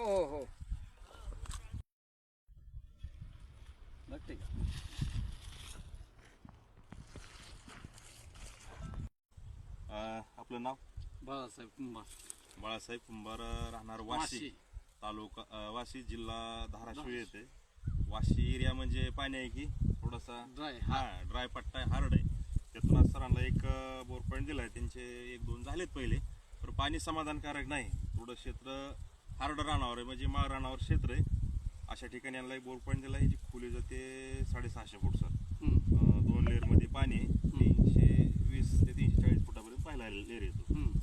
हो हो हो नक्की का? आपलं नाव बाळासाहेब कुंभार, बाळासाहेब कुंभार, राहणार वाशी तालुका वाशी जिल्हा धाराशिव येते. वाशी एरिया म्हणजे पाणी आहे की थोडासा ड्राय. ड्राय पट्टा आहे, हार्ड आहे. त्यातून आज सरांना एक बोर पॉईंट दिलाय. त्यांचे 1-2 झालेत पहिले, पण पाणी समाधानकारक नाही. थोडं क्षेत्र हार्ड रानावर आहे, म्हणजे माळ रानावर क्षेत्र आहे. अशा ठिकाणी यांना एक बोर पॉईंट दिला. ह्याची खोली जाते 650 फूट सर. 2 लेअर मध्ये पाणी आहे. 320 ते 340 फुटापर्यंत पहिला लेअर येतो.